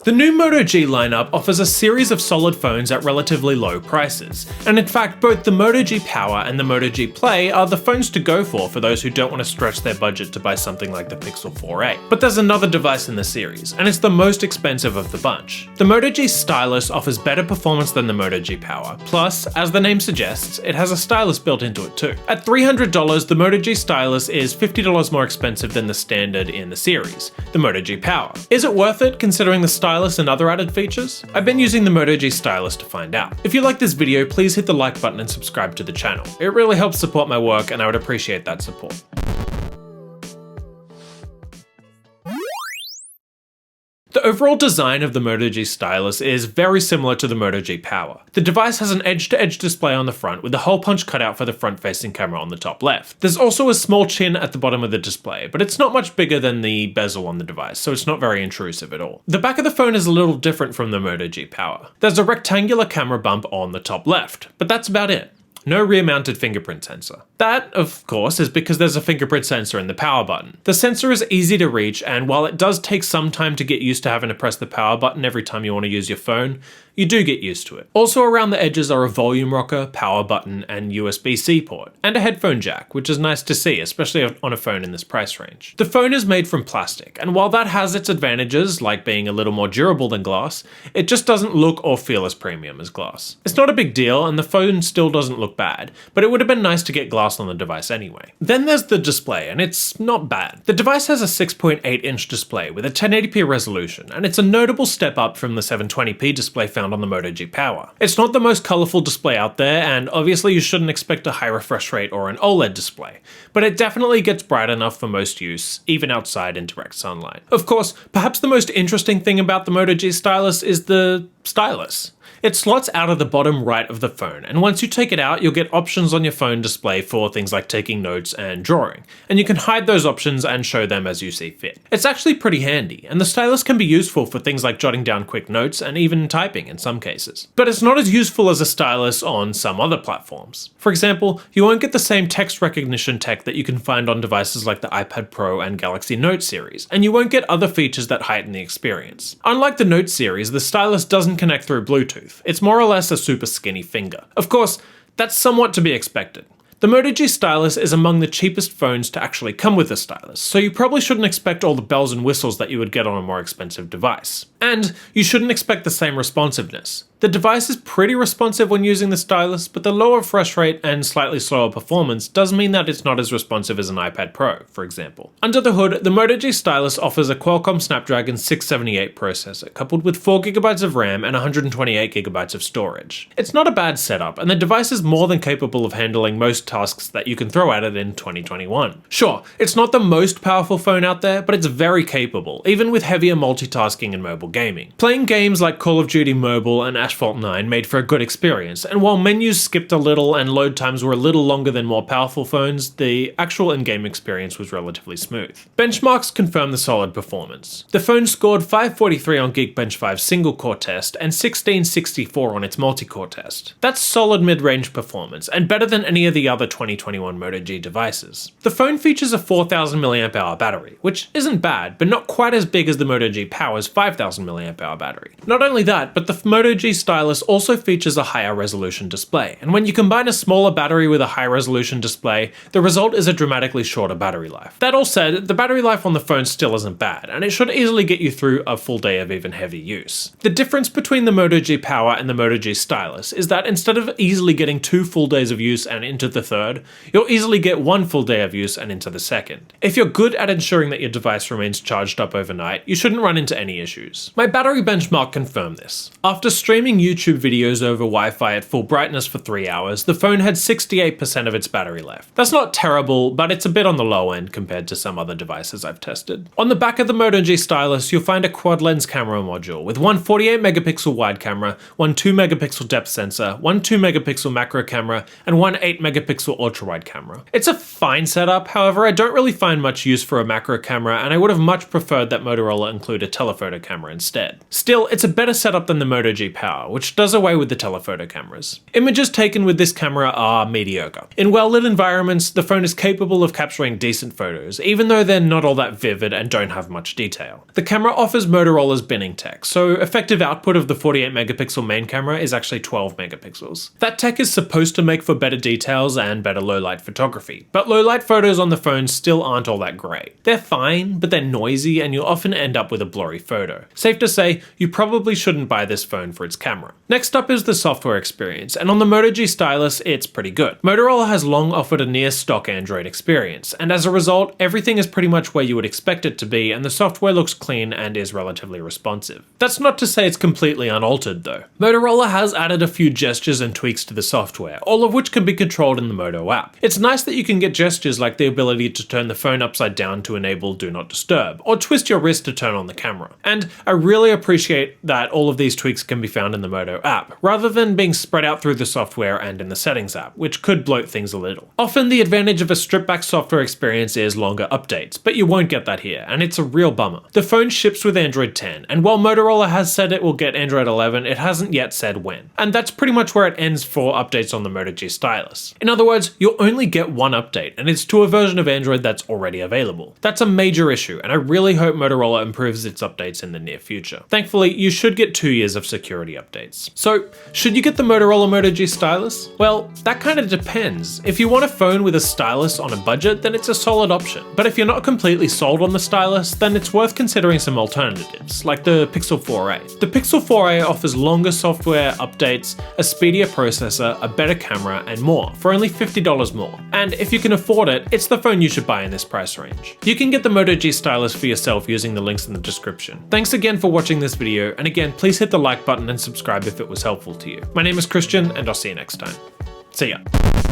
The new Moto G lineup offers a series of solid phones at relatively low prices, and in fact both the Moto G Power and the Moto G Play are the phones to go for those who don't want to stretch their budget to buy something like the Pixel 4a. But there's another device in the series, and it's the most expensive of the bunch. The Moto G Stylus offers better performance than the Moto G Power, plus, as the name suggests, it has a stylus built into it too. At $300, the Moto G Stylus is $50 more expensive than the standard in the series, the Moto G Power. Is it worth it considering the stylus and other added features? I've been using the Moto G Stylus to find out. If you like this video, please hit the like button and subscribe to the channel. It really helps support my work and I would appreciate that support. The overall design of the Moto G Stylus is very similar to the Moto G Power. The device has an edge-to-edge display on the front with a hole punch cut out for the front-facing camera on the top left. There's also a small chin at the bottom of the display, but it's not much bigger than the bezel on the device, so it's not very intrusive at all. The back of the phone is a little different from the Moto G Power. There's a rectangular camera bump on the top left, but that's about it. No rear-mounted fingerprint sensor. That, of course, is because there's a fingerprint sensor in the power button. The sensor is easy to reach, and while it does take some time to get used to having to press the power button every time you want to use your phone, you do get used to it. Also around the edges are a volume rocker, power button, and USB-C port, and a headphone jack, which is nice to see, especially on a phone in this price range. The phone is made from plastic, and while that has its advantages, like being a little more durable than glass, it just doesn't look or feel as premium as glass. It's not a big deal, and the phone still doesn't look bad, but it would have been nice to get glass on the device anyway. Then there's the display, and it's not bad. The device has a 6.8-inch display with a 1080p resolution, and it's a notable step up from the 720p display found on the Moto G Power. It's not the most colourful display out there, and obviously you shouldn't expect a high refresh rate or an OLED display, but it definitely gets bright enough for most use, even outside in direct sunlight. Of course, perhaps the most interesting thing about the Moto G Stylus is the stylus. It slots out of the bottom right of the phone, and once you take it out, you'll get options on your phone display for things like taking notes and drawing, and you can hide those options and show them as you see fit. It's actually pretty handy, and the stylus can be useful for things like jotting down quick notes and even typing in some cases. But it's not as useful as a stylus on some other platforms. For example, you won't get the same text recognition tech that you can find on devices like the iPad Pro and Galaxy Note series, and you won't get other features that heighten the experience. Unlike the Note series, the stylus doesn't connect through Bluetooth. It's more or less a super skinny finger. Of course, that's somewhat to be expected. The Moto G Stylus is among the cheapest phones to actually come with a stylus, so you probably shouldn't expect all the bells and whistles that you would get on a more expensive device. And you shouldn't expect the same responsiveness. The device is pretty responsive when using the stylus, but the lower refresh rate and slightly slower performance does mean that it's not as responsive as an iPad Pro, for example. Under the hood, the Moto G Stylus offers a Qualcomm Snapdragon 678 processor, coupled with 4GB of RAM and 128GB of storage. It's not a bad setup, and the device is more than capable of handling most tasks that you can throw at it in 2021. Sure, it's not the most powerful phone out there, but it's very capable, even with heavier multitasking and mobile gaming. Playing games like Call of Duty Mobile and Asphalt 9 made for a good experience, and while menus skipped a little and load times were a little longer than more powerful phones, the actual in-game experience was relatively smooth. Benchmarks confirm the solid performance. The phone scored 543 on Geekbench 5's single-core test and 1664 on its multi-core test. That's solid mid-range performance, and better than any of the other 2021 Moto G devices. The phone features a 4000 mAh battery, which isn't bad, but not quite as big as the Moto G Power's 5000 mAh battery. Not only that, but the Moto G Stylus also features a higher resolution display, and when you combine a smaller battery with a high resolution display, the result is a dramatically shorter battery life. That all said, the battery life on the phone still isn't bad, and it should easily get you through a full day of even heavy use. The difference between the Moto G Power and the Moto G Stylus is that instead of easily getting 2 full days of use and into the third, you'll easily get 1 full day of use and into the second. If you're good at ensuring that your device remains charged up overnight, you shouldn't run into any issues. My battery benchmark confirmed this. After streaming YouTube videos over Wi-Fi at full brightness for 3 hours, the phone had 68% of its battery left. That's not terrible, but it's a bit on the low end compared to some other devices I've tested. On the back of the Moto G Stylus, you'll find a quad lens camera module with one 48-megapixel wide camera, one 2-megapixel depth sensor, one 2-megapixel macro camera, and one 8-megapixel ultra-wide camera. It's a fine setup, however I don't really find much use for a macro camera, and I would have much preferred that Motorola include a telephoto camera instead. Still, it's a better setup than the Moto G Power, power, which does away with the telephoto cameras. Images taken with this camera are mediocre. In well-lit environments, the phone is capable of capturing decent photos, even though they're not all that vivid and don't have much detail. The camera offers Motorola's binning tech, so effective output of the 48 megapixel main camera is actually 12 megapixels. That tech is supposed to make for better details and better low-light photography, but low-light photos on the phone still aren't all that great. They're fine, but they're noisy and you'll often end up with a blurry photo. Safe to say, you probably shouldn't buy this phone for its camera. Next up is the software experience, and on the Moto G Stylus, it's pretty good. Motorola has long offered a near-stock Android experience, and as a result, everything is pretty much where you would expect it to be, and the software looks clean and is relatively responsive. That's not to say it's completely unaltered though. Motorola has added a few gestures and tweaks to the software, all of which can be controlled in the Moto app. It's nice that you can get gestures like the ability to turn the phone upside down to enable Do Not Disturb, or twist your wrist to turn on the camera. And I really appreciate that all of these tweaks can be found in the Moto app, rather than being spread out through the software and in the settings app, which could bloat things a little. Often the advantage of a stripped-back software experience is longer updates, but you won't get that here, and it's a real bummer. The phone ships with Android 10, and while Motorola has said it will get Android 11, it hasn't yet said when. And that's pretty much where it ends for updates on the Moto G Stylus. In other words, you'll only get one update, and it's to a version of Android that's already available. That's a major issue, and I really hope Motorola improves its updates in the near future. Thankfully, you should get 2 years of security updates. So, should you get the Motorola Moto G Stylus? Well, that kind of depends. If you want a phone with a stylus on a budget, then it's a solid option. But if you're not completely sold on the stylus, then it's worth considering some alternatives, like the Pixel 4a. The Pixel 4a offers longer software updates, a speedier processor, a better camera, and more, for only $50 more. And if you can afford it, it's the phone you should buy in this price range. You can get the Moto G Stylus for yourself using the links in the description. Thanks again for watching this video, and again, please hit the like button and subscribe if it was helpful to you. My name is Christian, and I'll see you next time. See ya.